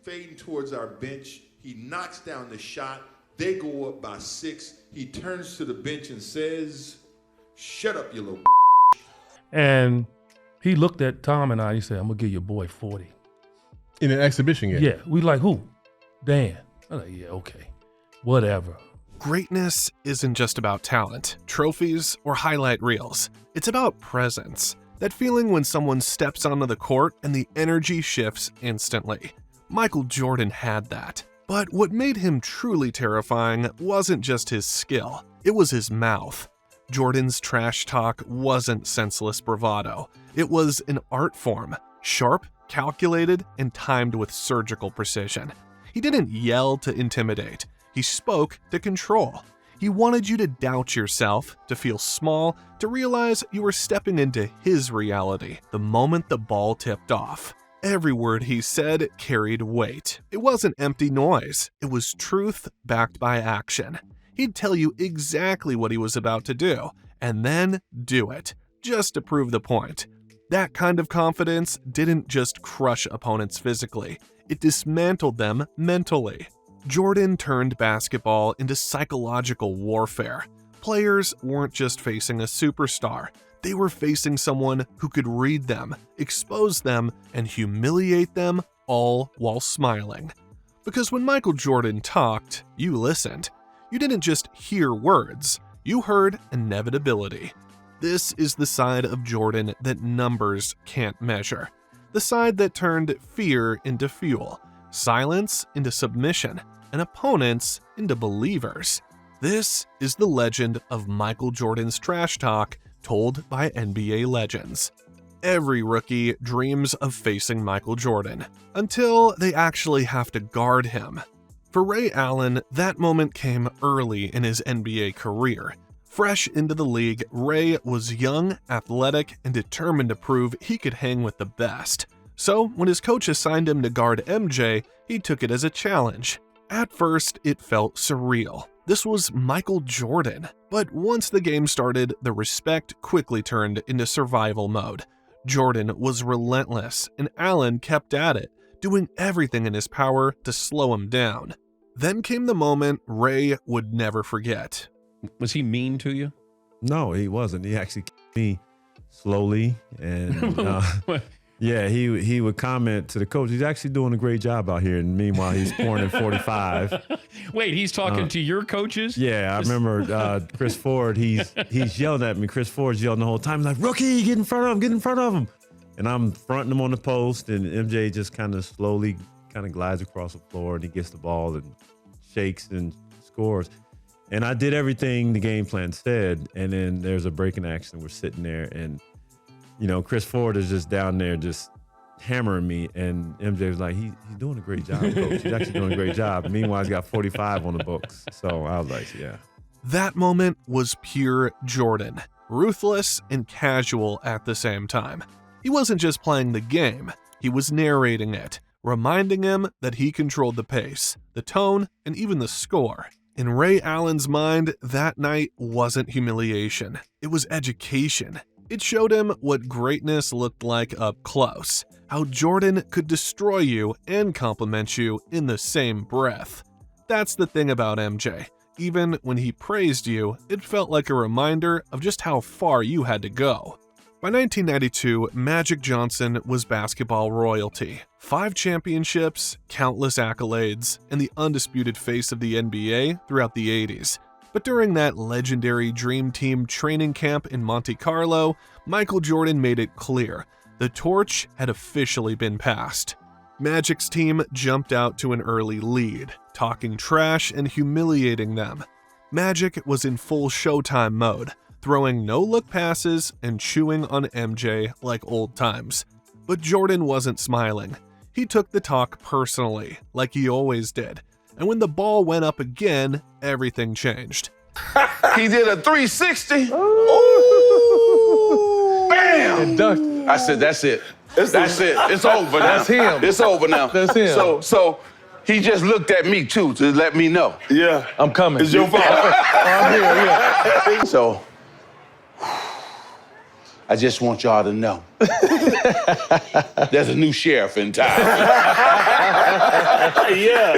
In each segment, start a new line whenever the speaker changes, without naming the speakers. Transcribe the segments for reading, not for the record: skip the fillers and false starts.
fading towards our bench. He knocks down the shot. They go up by 6. He turns to the bench and says, "Shut up, you little."
And he looked at Tom and I. He said, "I'm gonna give your boy 40."
In an exhibition game?
Yeah. We like, who? Dan. I'm like, yeah, okay, whatever.
Greatness isn't just about talent, trophies, or highlight reels. It's about presence. That feeling when someone steps onto the court and the energy shifts instantly. Michael Jordan had that. But what made him truly terrifying wasn't just his skill, it was his mouth. Jordan's trash talk wasn't senseless bravado. It was an art form, sharp, calculated, and timed with surgical precision. He didn't yell to intimidate. He spoke to control. He wanted you to doubt yourself, to feel small, to realize you were stepping into his reality the moment the ball tipped off. Every word he said carried weight. It wasn't empty noise. It was truth backed by action. He'd tell you exactly what he was about to do, and then do it, just to prove the point. That kind of confidence didn't just crush opponents physically, it dismantled them mentally. Jordan turned basketball into psychological warfare. Players weren't just facing a superstar. They were facing someone who could read them, expose them, and humiliate them, all while smiling. Because when Michael Jordan talked, you listened. You didn't just hear words, you heard inevitability. This is the side of Jordan that numbers can't measure. The side that turned fear into fuel, silence into submission, and opponents into believers. This is the legend of Michael Jordan's trash talk told by NBA legends. Every rookie dreams of facing Michael Jordan, until they actually have to guard him. For Ray Allen, that moment came early in his NBA career. Fresh into the league, Ray was young, athletic, and determined to prove he could hang with the best. So when his coach assigned him to guard MJ, he took it as a challenge. At first, it felt surreal. This was Michael Jordan. But once the game started, the respect quickly turned into survival mode. Jordan was relentless, and Allen kept at it, doing everything in his power to slow him down. Then came the moment Ray would never forget.
Was he mean to you?
No, he wasn't. He actually kicked me slowly, and yeah, he would comment to the coach, "He's actually doing a great job out here." And meanwhile, he's pouring in 45.
Wait, he's talking to your coaches?
Yeah, I remember Chris Ford. He's yelling at me. Chris Ford's yelling the whole time, like, "Rookie, get in front of him, get in front of him." And I'm fronting him on the post, and MJ just kind of slowly glides across the floor, and he gets the ball and shakes and scores. And I did everything the game plan said, and then there's a break in action. We're sitting there, and Chris Ford is just down there just hammering me, and MJ was like, he's doing a great job, coach. He's actually doing a great job. Meanwhile, he's got 45 on the books. So I was like, yeah.
That moment was pure Jordan, ruthless and casual at the same time. He wasn't just playing the game, he was narrating it, reminding him that he controlled the pace, the tone, and even the score. In Ray Allen's mind, that night wasn't humiliation, it was education. It showed him what greatness looked like up close, how Jordan could destroy you and compliment you in the same breath. That's the thing about MJ. Even when he praised you, it felt like a reminder of just how far you had to go. By 1992, Magic Johnson was basketball royalty. 5 championships, countless accolades, and the undisputed face of the NBA throughout the 80s. But during that legendary Dream Team training camp in Monte Carlo, Michael Jordan made it clear the torch had officially been passed. Magic's team jumped out to an early lead, talking trash and humiliating them. Magic was in full Showtime mode, throwing no-look passes and chewing on MJ like old times. But Jordan wasn't smiling. He took the talk personally, like he always did. And when the ball went up again, everything changed.
He did a 360. Ooh. Bam!
Ducked.
I said, that's it. That's it. It's over now.
That's him.
It's over now.
That's him.
So he just looked at me, too, to let me know.
Yeah. I'm coming.
It's your fault.
I'm here, yeah.
So, I just want y'all to know. There's a new sheriff in town.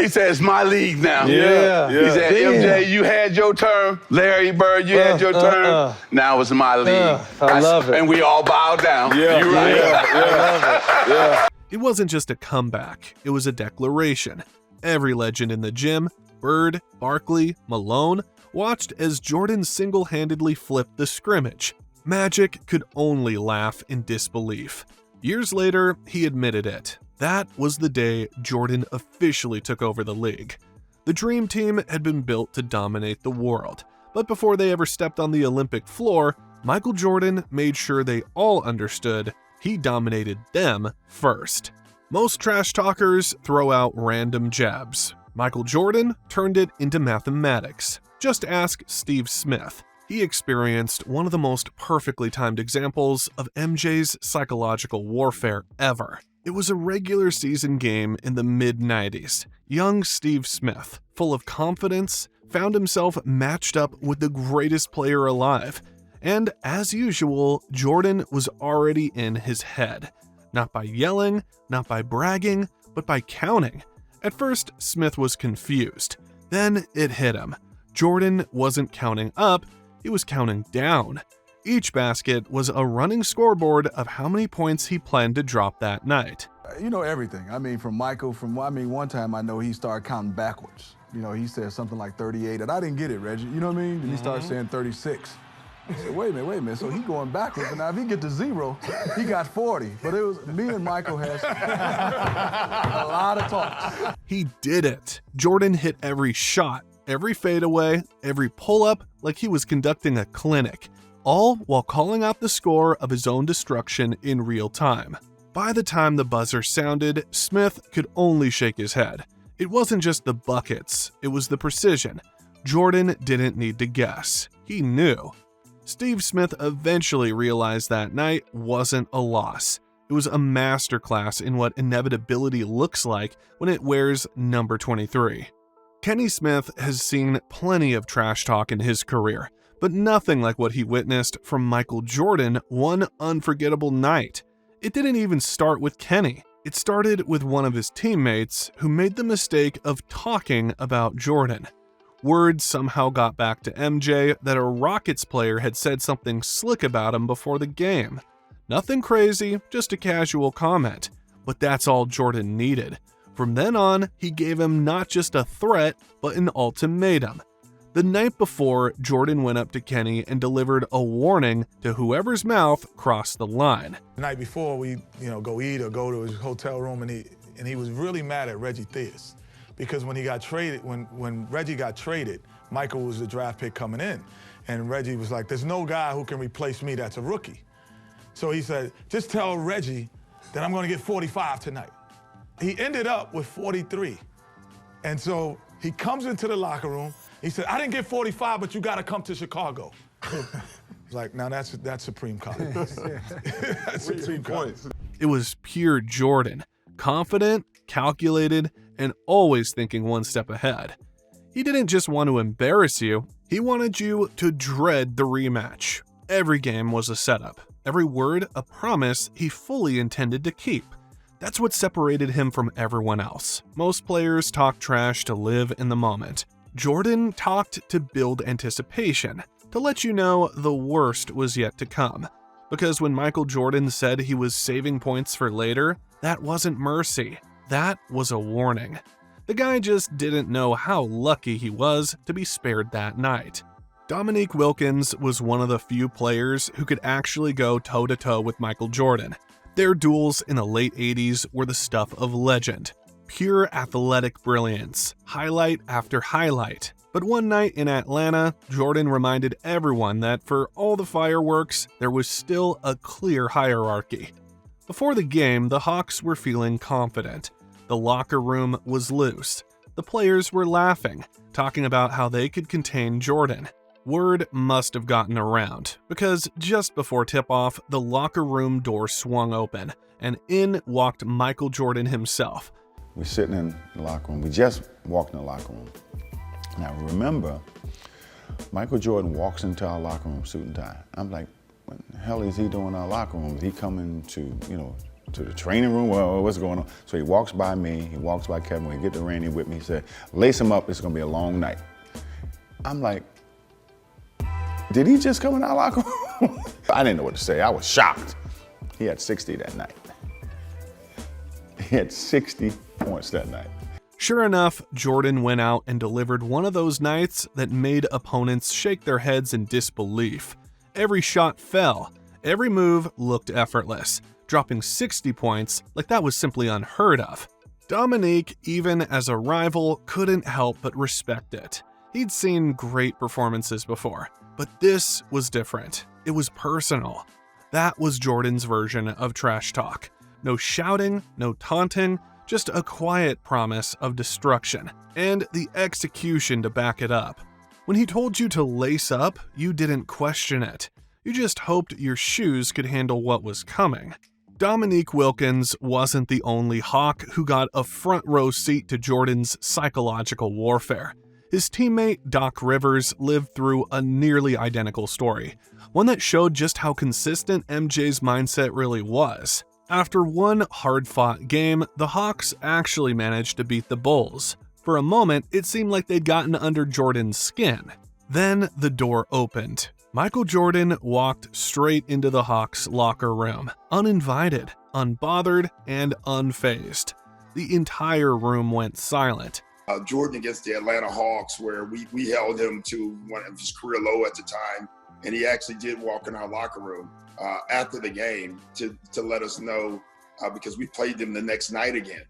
He said, it's my league now.
Yeah.
He said, MJ, you had your turn. Larry Bird, you had your turn. Now it's my league.
I love it.
And we all bow down.
Yeah.
You're right.
I love it. Yeah.
It wasn't just a comeback, it was a declaration. Every legend in the gym, Bird, Barkley, Malone, watched as Jordan single-handedly flipped the scrimmage. Magic could only laugh in disbelief. Years later, he admitted it. That was the day Jordan officially took over the league. The Dream Team had been built to dominate the world, but before they ever stepped on the Olympic floor, Michael Jordan made sure they all understood he dominated them first. Most trash talkers throw out random jabs. Michael Jordan turned it into mathematics. Just ask Steve Smith. He experienced one of the most perfectly timed examples of MJ's psychological warfare ever. It was a regular season game in the mid-90s. Young Steve Smith, full of confidence, found himself matched up with the greatest player alive. And as usual, Jordan was already in his head. Not by yelling, not by bragging, but by counting. At first, Smith was confused. Then it hit him. Jordan wasn't counting up, he was counting down. Each basket was a running scoreboard of how many points he planned to drop that night.
You know everything. I mean, from Michael, one time I know he started counting backwards. You know, he said something like 38, and I didn't get it, Reggie. You know what I mean? And he started saying 36. I said, wait a minute. So he going backwards, and now if he get to 0, he got 40. But it was me and Michael has a lot of talks.
He did it. Jordan hit every shot, every fadeaway, every pull-up like he was conducting a clinic, all while calling out the score of his own destruction in real time. By the time the buzzer sounded, Smith could only shake his head. It wasn't just the buckets, it was the precision. Jordan didn't need to guess. He knew. Steve Smith eventually realized that night wasn't a loss. It was a masterclass in what inevitability looks like when it wears number 23. Kenny Smith has seen plenty of trash talk in his career, but nothing like what he witnessed from Michael Jordan one unforgettable night. It didn't even start with Kenny. It started with one of his teammates who made the mistake of talking about Jordan. Word somehow got back to MJ that a Rockets player had said something slick about him before the game. Nothing crazy, just a casual comment. But that's all Jordan needed. From then on, he gave him not just a threat, but an ultimatum. The night before, Jordan went up to Kenny and delivered a warning to whoever's mouth crossed the line.
The night before, we go eat or go to his hotel room, and he was really mad at Reggie Theus. Because when he got traded, when Reggie got traded, Michael was the draft pick coming in. And Reggie was like, there's no guy who can replace me that's a rookie. So he said, just tell Reggie that I'm gonna get 45 tonight. He ended up with 43. And so he comes into the locker room, he said, I didn't get 45, but you gotta come to Chicago. Like, now that's supreme confidence. That's supreme confidence.
It was pure Jordan, confident, calculated, and always thinking one step ahead. He didn't just want to embarrass you, he wanted you to dread the rematch. Every game was a setup, every word a promise he fully intended to keep. That's what separated him from everyone else. Most players talk trash to live in the moment. Jordan talked to build anticipation, to let you know the worst was yet to come. Because when Michael Jordan said he was saving points for later, that wasn't mercy. That was a warning. The guy just didn't know how lucky he was to be spared that night. Dominique Wilkins was one of the few players who could actually go toe-to-toe with Michael Jordan. Their duels in the late 80s were the stuff of legend. Pure athletic brilliance, highlight after highlight. But one night in Atlanta, Jordan reminded everyone that for all the fireworks, there was still a clear hierarchy. Before the game, the Hawks were feeling confident. The locker room was loose. The players were laughing, talking about how they could contain Jordan. Word must have gotten around, because just before tip-off, the locker room door swung open, and in walked Michael Jordan himself.
We're sitting in the locker room. We just walked in the locker room. Now remember, Michael Jordan walks into our locker room suit and tie. I'm like, what the hell is he doing in our locker room? Is he coming to, to the training room? Well, what's going on? So he walks by me, he walks by Kevin. When he get to Randy with me, he said, lace him up, it's gonna be a long night. I'm like, did he just come in our locker room? I didn't know what to say. I was shocked. He had 60 that night. He had 60 points that night.
Sure enough, Jordan went out and delivered one of those nights that made opponents shake their heads in disbelief. Every shot fell. Every move looked effortless, dropping 60 points like that was simply unheard of. Dominique, even as a rival, couldn't help but respect it. He'd seen great performances before, but this was different. It was personal. That was Jordan's version of trash talk. No shouting, no taunting, just a quiet promise of destruction, and the execution to back it up. When he told you to lace up, you didn't question it. You just hoped your shoes could handle what was coming. Dominique Wilkins wasn't the only Hawk who got a front row seat to Jordan's psychological warfare. His teammate Doc Rivers lived through a nearly identical story, one that showed just how consistent MJ's mindset really was. After one hard-fought game, the Hawks actually managed to beat the Bulls. For a moment, it seemed like they'd gotten under Jordan's skin. Then the door opened. Michael Jordan walked straight into the Hawks' locker room, uninvited, unbothered, and unfazed. The entire room went silent.
Jordan against the Atlanta Hawks, where we held him to one of his career low at the time, and he actually did walk in our locker room after the game to let us know, because we played them the next night again,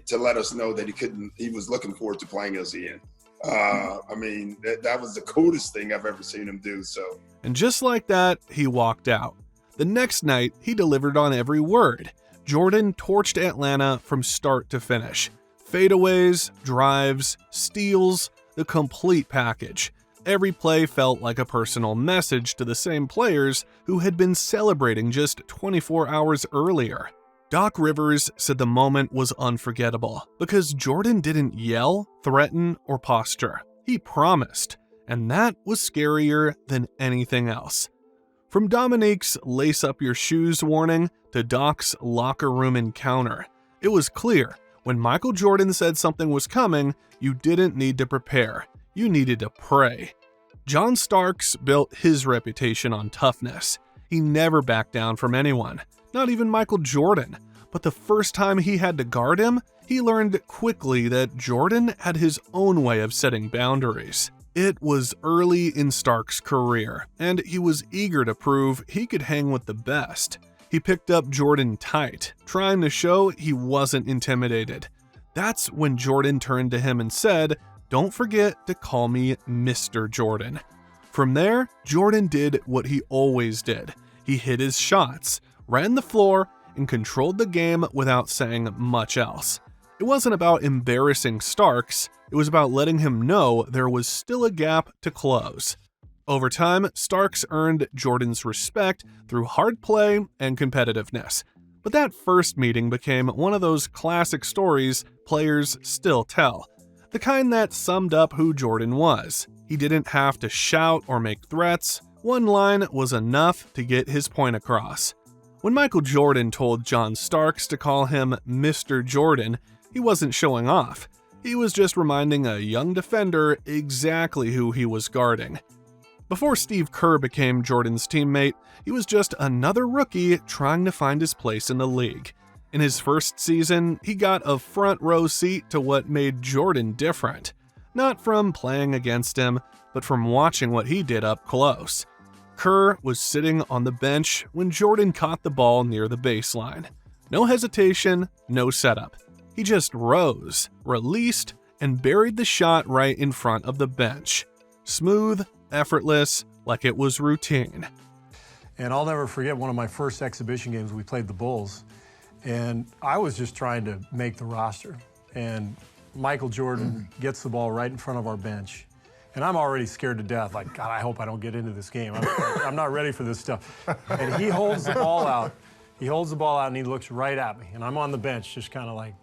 to let us know that he was looking forward to playing us again. I mean, that was the coolest thing I've ever seen him do. So,
and just like that, he walked out. The next night, he delivered on every word. Jordan torched Atlanta from start to finish. Fadeaways, drives, steals, the complete package. Every play felt like a personal message to the same players who had been celebrating just 24 hours earlier. Doc Rivers said the moment was unforgettable because Jordan didn't yell, threaten, or posture. He promised, and that was scarier than anything else. From Dominique's lace up your shoes warning to Doc's locker room encounter, it was clear when Michael Jordan said something was coming, you didn't need to prepare. You needed to pray. John Starks built his reputation on toughness. He never backed down from anyone, not even Michael Jordan. But the first time he had to guard him, he learned quickly that Jordan had his own way of setting boundaries. It was early in Starks' career, and he was eager to prove he could hang with the best. He picked up Jordan tight, trying to show he wasn't intimidated. That's when Jordan turned to him and said, "Don't forget to call me Mr. Jordan." From there, Jordan did what he always did. He hit his shots, ran the floor, and controlled the game without saying much else. It wasn't about embarrassing Starks, it was about letting him know there was still a gap to close. Over time, Starks earned Jordan's respect through hard play and competitiveness. But that first meeting became one of those classic stories players still tell. The kind that summed up who Jordan was. He didn't have to shout or make threats. One line was enough to get his point across. When Michael Jordan told John Starks to call him Mr. Jordan, he wasn't showing off. He was just reminding a young defender exactly who he was guarding. Before Steve Kerr became Jordan's teammate, he was just another rookie trying to find his place in the league. In his first season, he got a front row seat to what made Jordan different. Not from playing against him, but from watching what he did up close. Kerr was sitting on the bench when Jordan caught the ball near the baseline. No hesitation, no setup. He just rose, released, and buried the shot right in front of the bench. Smooth, effortless, like it was routine.
And I'll never forget one of my first exhibition games. We played the Bulls, and I was just trying to make the roster. And Michael Jordan gets the ball right in front of our bench. And I'm already scared to death. Like, God, I hope I don't get into this game. I'm not ready for this stuff. And he holds the ball out. He holds the ball out, and he looks right at me. And I'm on the bench, just kind of like,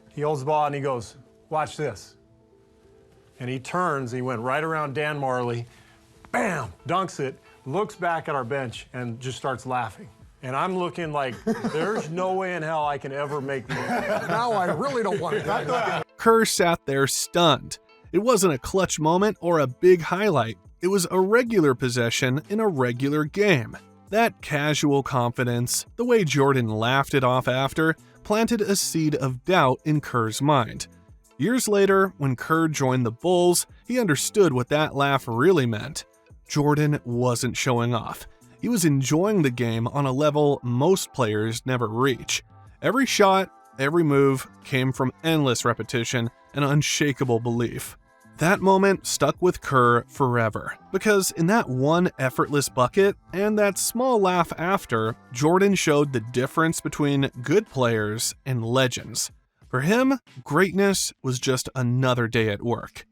he holds the ball out, and he goes, "Watch this." And he turns, he went right around Dan Marley, bam, dunks it, looks back at our bench, and just starts laughing. And I'm looking like, there's no way in hell I can ever make this. Now I really don't want to.
Kerr sat there stunned. It wasn't a clutch moment or a big highlight. It was a regular possession in a regular game. That casual confidence, the way Jordan laughed it off after, planted a seed of doubt in Kerr's mind. Years later, when Kerr joined the Bulls, he understood what that laugh really meant. Jordan wasn't showing off. He was enjoying the game on a level most players never reach. Every shot, every move came from endless repetition and unshakable belief. That moment stuck with Kerr forever, because in that one effortless bucket and that small laugh after, Jordan showed the difference between good players and legends. For him, greatness was just another day at work.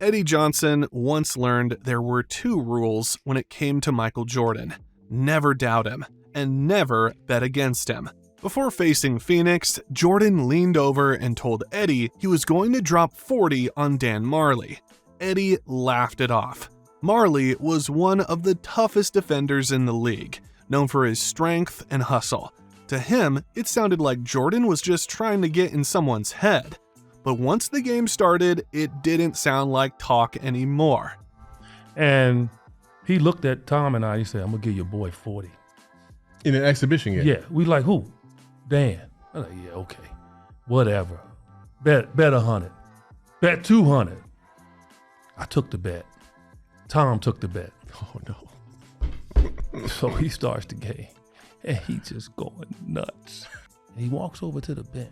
Eddie Johnson once learned there were 2 rules when it came to Michael Jordan: never doubt him and never bet against him. Before facing Phoenix, Jordan leaned over and told Eddie he was going to drop 40 on Dan Marley. Eddie laughed it off. Marley was one of the toughest defenders in the league, known for his strength and hustle. To him, it sounded like Jordan was just trying to get in someone's head. But once the game started, it didn't sound like talk anymore.
And he looked at Tom and I, he said, I'm going to give your boy 40.
In an exhibition game?
Yeah. We like, who? Dan. I'm like, yeah, okay. Whatever. Bet 100. Bet 200. I took the bet. Tom took the bet.
Oh, no.
So he starts the game, and he just going nuts. And he walks over to the bench,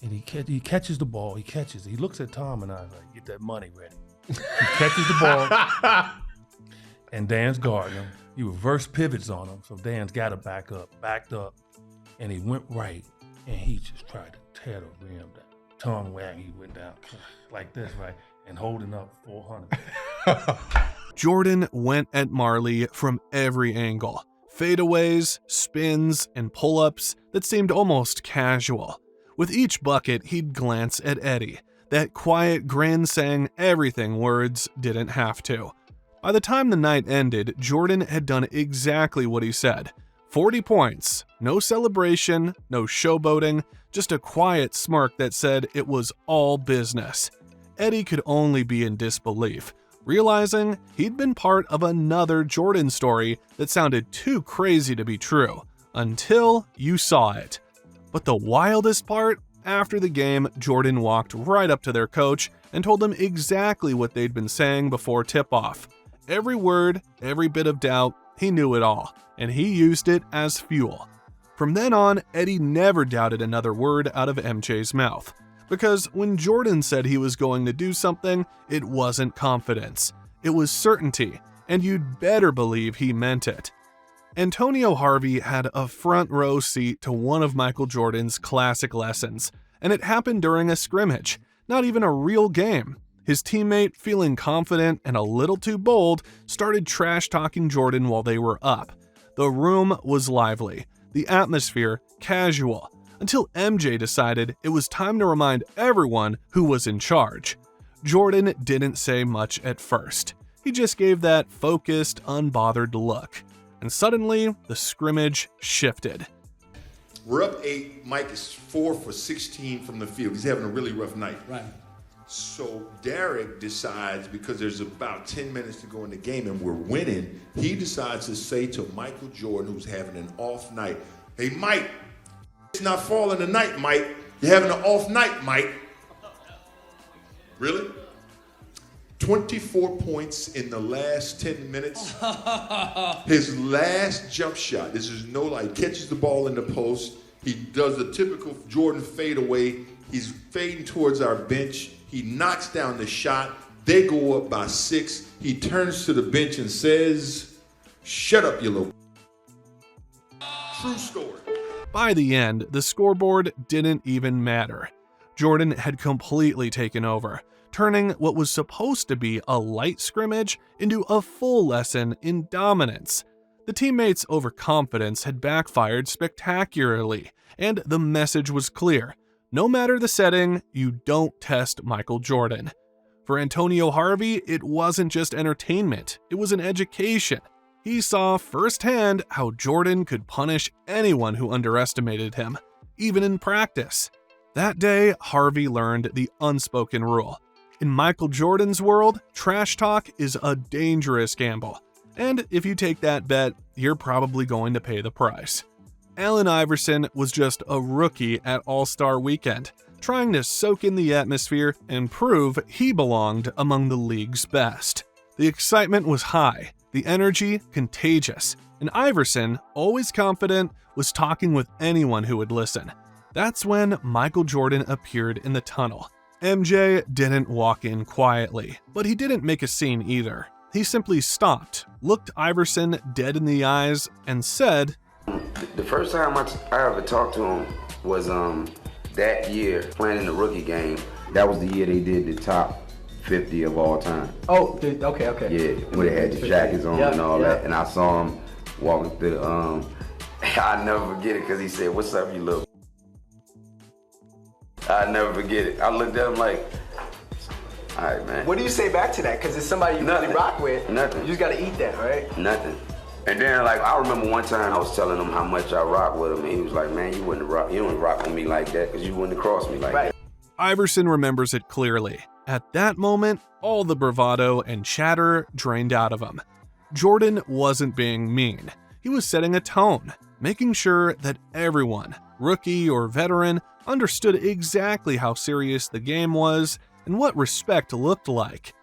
and he catches the ball. He catches it. He looks at Tom and I, like, get that money ready. He catches the ball, and Dan's guarding him. He reverse pivots on him, so Dan's got to backed up, and he went right, and he just tried to tear the rim down. Tongue wag, he went down like this, right, and holding up 400.
Jordan went at Marley from every angle. Fadeaways, spins, and pull-ups that seemed almost casual. With each bucket, he'd glance at Eddie, that quiet grin saying everything words didn't have to. By the time the night ended, Jordan had done exactly what he said. 40 points, no celebration, no showboating, just a quiet smirk that said it was all business. Eddie could only be in disbelief, realizing he'd been part of another Jordan story that sounded too crazy to be true, until you saw it. But the wildest part? After the game, Jordan walked right up to their coach and told him exactly what they'd been saying before tip-off. Every word, every bit of doubt, he knew it all, and he used it as fuel. From then on, Eddie never doubted another word out of MJ's mouth. Because when Jordan said he was going to do something, it wasn't confidence. It was certainty, and you'd better believe he meant it. Antonio Harvey had a front row seat to one of Michael Jordan's classic lessons, and it happened during a scrimmage, not even a real game. His teammate, feeling confident and a little too bold, started trash-talking Jordan while they were up. The room was lively, the atmosphere casual, until MJ decided it was time to remind everyone who was in charge. Jordan didn't say much at first. He just gave that focused, unbothered look. And suddenly, the scrimmage shifted.
We're up 8. Mike is 4 for 16 from the field. He's having a really rough night.
Right.
So Derek decides, because there's about 10 minutes to go in the game and we're winning, he decides to say to Michael Jordan, who's having an off night, hey, Mike, it's not falling tonight, Mike. You're having an off night, Mike. Really? 24 points in the last 10 minutes. His last jump shot, this is no lie, catches the ball in the post. He does the typical Jordan fadeaway. He's fading towards our bench. He knocks down the shot. They go up by 6. He turns to the bench and says, shut up, you little. True story.
By the end, the scoreboard didn't even matter. Jordan had completely taken over, turning what was supposed to be a light scrimmage into a full lesson in dominance. The teammates' overconfidence had backfired spectacularly, and the message was clear. No matter the setting, you don't test Michael Jordan. For Antonio Harvey, it wasn't just entertainment, it was an education. He saw firsthand how Jordan could punish anyone who underestimated him, even in practice. That day, Harvey learned the unspoken rule. In Michael Jordan's world, trash talk is a dangerous gamble. And if you take that bet, you're probably going to pay the price. Allen Iverson was just a rookie at All-Star Weekend, trying to soak in the atmosphere and prove he belonged among the league's best. The excitement was high, the energy contagious, and Iverson, always confident, was talking with anyone who would listen. That's when Michael Jordan appeared in the tunnel. MJ didn't walk in quietly, but he didn't make a scene either. He simply stopped, looked Iverson dead in the eyes, and said,
"The first time I ever talked to him was that year playing in the rookie game. That was the year they did the top 50 of all time.
Oh, okay.
Yeah, where they had the jackets on and all that. And I saw him walking through the, I'll never forget it because he said, 'What's up, you little?' I'll never forget it. I looked at him like, all right, man.
What do you say back to that? Because it's somebody you really rock with.
Nothing.
You just got to eat that, right?
Nothing. And then, like, I remember one time I was telling him how much I rock with him, and he was like, "Man, you wouldn't rock with me like that because you wouldn't have crossed me like that."
Iverson remembers it clearly. At that moment, all the bravado and chatter drained out of him. Jordan wasn't being mean. He was setting a tone, making sure that everyone, rookie or veteran, understood exactly how serious the game was and what respect looked like.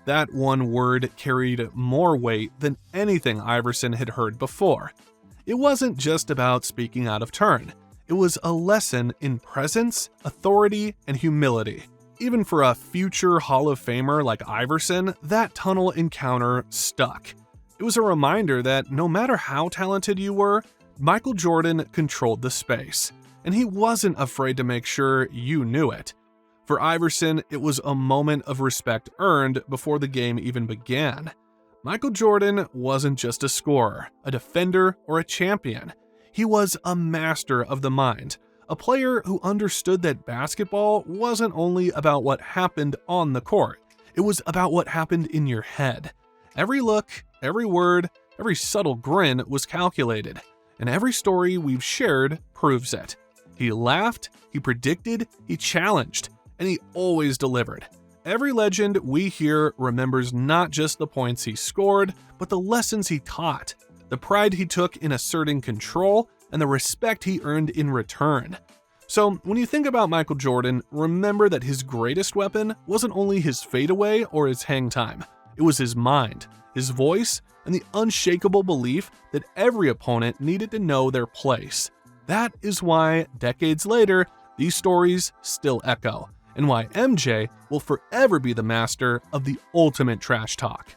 That one word carried more weight than anything Iverson had heard before. It wasn't just about speaking out of turn. It was a lesson in presence, authority, and humility. Even for a future Hall of Famer like Iverson, that tunnel encounter stuck. It was a reminder that no matter how talented you were, Michael Jordan controlled the space, and he wasn't afraid to make sure you knew it. For Iverson, it was a moment of respect earned before the game even began. Michael Jordan wasn't just a scorer, a defender, or a champion. He was a master of the mind, a player who understood that basketball wasn't only about what happened on the court. It was about what happened in your head. Every look, every word, every subtle grin was calculated, and every story we've shared proves it. He laughed, he predicted, he challenged, and he always delivered. Every legend we hear remembers not just the points he scored, but the lessons he taught, the pride he took in asserting control, and the respect he earned in return. So when you think about Michael Jordan, remember that his greatest weapon wasn't only his fadeaway or his hang time. It was his mind, his voice, and the unshakable belief that every opponent needed to know their place. That is why, decades later, these stories still echo, and why MJ will forever be the master of the ultimate trash talk.